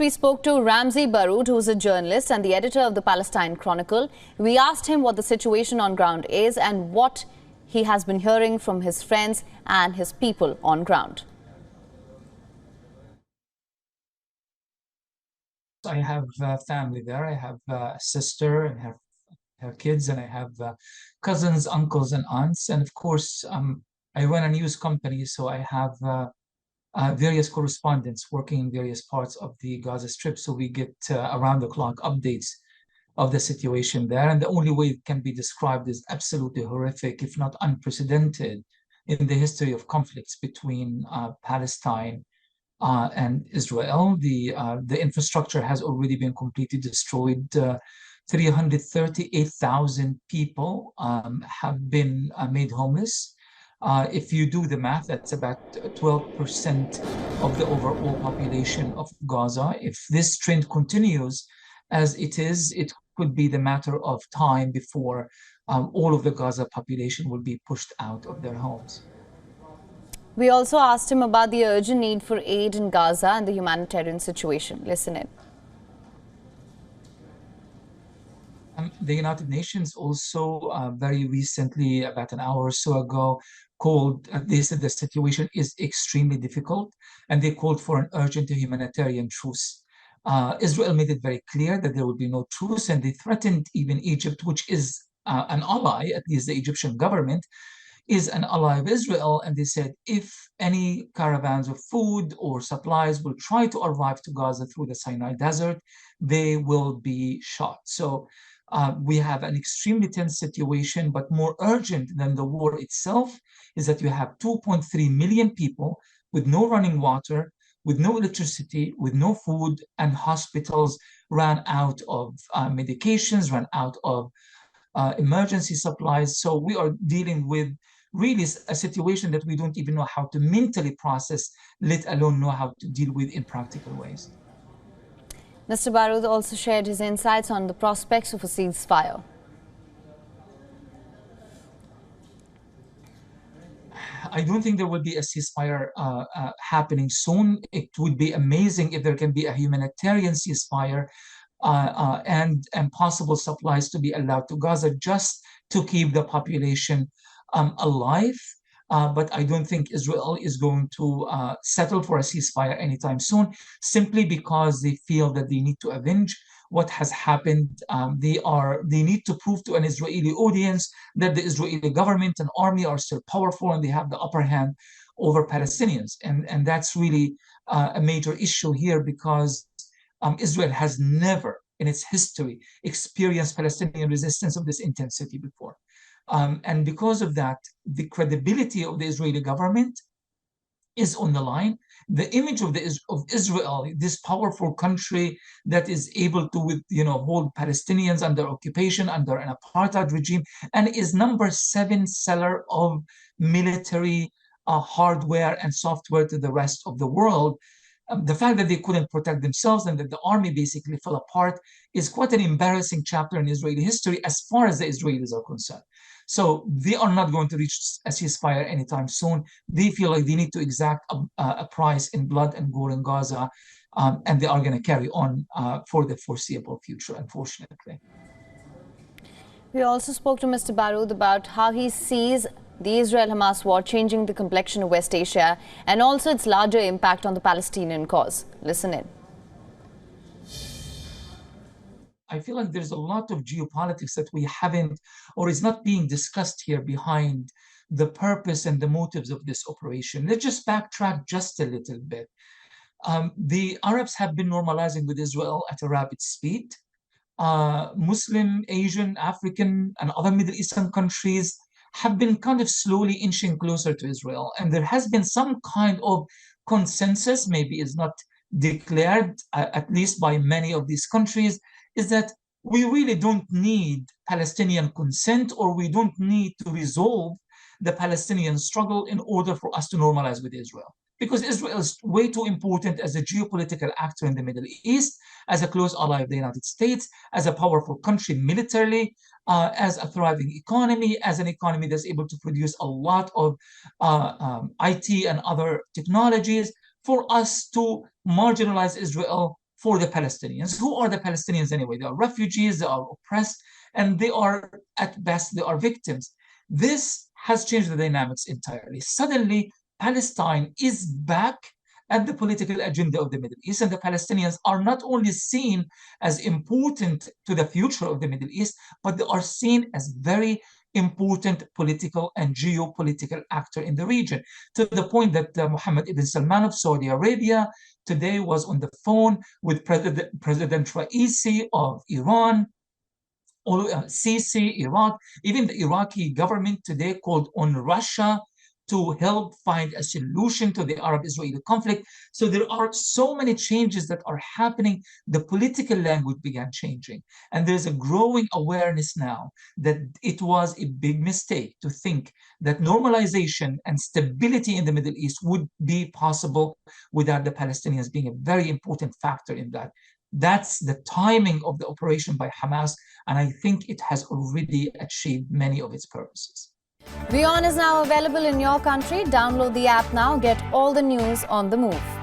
We spoke to Ramzi Baroud, who's a journalist and the editor of the Palestine Chronicle. We asked him what the situation on ground is and what he has been hearing from his friends and his people on ground. I have family there. I have a sister and her kids, and I have cousins, uncles, and aunts. And of course, I run a news company, so I have various correspondents working in various parts of the Gaza Strip. So we get around-the-clock updates of the situation there. And the only way it can be described is absolutely horrific, if not unprecedented, in the history of conflicts between Palestine and Israel. The infrastructure has already been completely destroyed. 338,000 people have been made homeless. If you do the math, that's about 12% of the overall population of Gaza. If this trend continues as it is, it could be the matter of time before all of the Gaza population will be pushed out of their homes. We also asked him about the urgent need for aid in Gaza and the humanitarian situation. Listen in. The United Nations also very recently, about an hour or so ago, they said the situation is extremely difficult, and they called for an urgent humanitarian truce. Israel made it very clear that there will be no truce, and they threatened even Egypt, which is an ally, at least the Egyptian government is an ally of Israel, and they said if any caravans of food or supplies will try to arrive to Gaza through the Sinai Desert, they will be shot. So we have an extremely tense situation, but more urgent than the war itself is that you have 2.3 million people with no running water, with no electricity, with no food, and hospitals ran out of medications, ran out of emergency supplies. So we are dealing with really a situation that we don't even know how to mentally process, let alone know how to deal with in practical ways. Mr. Baroud also shared his insights on the prospects of a ceasefire. I don't think there will be a ceasefire happening soon. It would be amazing if there can be a humanitarian ceasefire and possible supplies to be allowed to Gaza just to keep the population alive. But I don't think Israel is going to settle for a ceasefire anytime soon, simply because they feel that they need to avenge what has happened. They need to prove to an Israeli audience that the Israeli government and army are still powerful and they have the upper hand over Palestinians. And that's really a major issue here, because Israel has never in its history experienced Palestinian resistance of this intensity before. And because of that, the credibility of the Israeli government is on the line. The image of Israel, this powerful country that is able to hold Palestinians under occupation, under an apartheid regime, and is number 7 seller of military hardware and software to the rest of the world. The fact that they couldn't protect themselves and that the army basically fell apart is quite an embarrassing chapter in Israeli history as far as the Israelis are concerned. So they are not going to reach a ceasefire anytime soon. They feel like they need to exact a price in blood and gore in Gaza, and they are going to carry on for the foreseeable future, unfortunately. We also spoke to Mr. Baroud about how he sees the Israel-Hamas war changing the complexion of West Asia and also its larger impact on the Palestinian cause. Listen in. I feel like there's a lot of geopolitics that we haven't, or is not being discussed here behind the purpose and the motives of this operation. Let's just backtrack just a little bit. The Arabs have been normalizing with Israel at a rapid speed. Muslim, Asian, African, and other Middle Eastern countries have been kind of slowly inching closer to Israel. And there has been some kind of consensus, maybe is not declared, at least by many of these countries, is that we really don't need Palestinian consent, or we don't need to resolve the Palestinian struggle in order for us to normalize with Israel. Because Israel is way too important as a geopolitical actor in the Middle East, as a close ally of the United States, as a powerful country militarily, as a thriving economy, as an economy that's able to produce a lot of IT and other technologies. For us to marginalize Israel for the Palestinians. Who are the Palestinians anyway? They are refugees, they are oppressed, and they are, at best, they are victims. This has changed the dynamics entirely. Suddenly, Palestine is back at the political agenda of the Middle East, and the Palestinians are not only seen as important to the future of the Middle East, but they are seen as very important political and geopolitical actor in the region, to the point that Mohammed ibn Salman of Saudi Arabia today was on the phone with President Raisi of Iran, or Sisi, Iraq. Even the Iraqi government today called on Russia to help find a solution to the Arab-Israeli conflict. So there are so many changes that are happening. The political language began changing. And there's a growing awareness now that it was a big mistake to think that normalization and stability in the Middle East would be possible without the Palestinians being a very important factor in that. That's the timing of the operation by Hamas, and I think it has already achieved many of its purposes. WION is now available in your country. Download the app now. Get all the news on the move.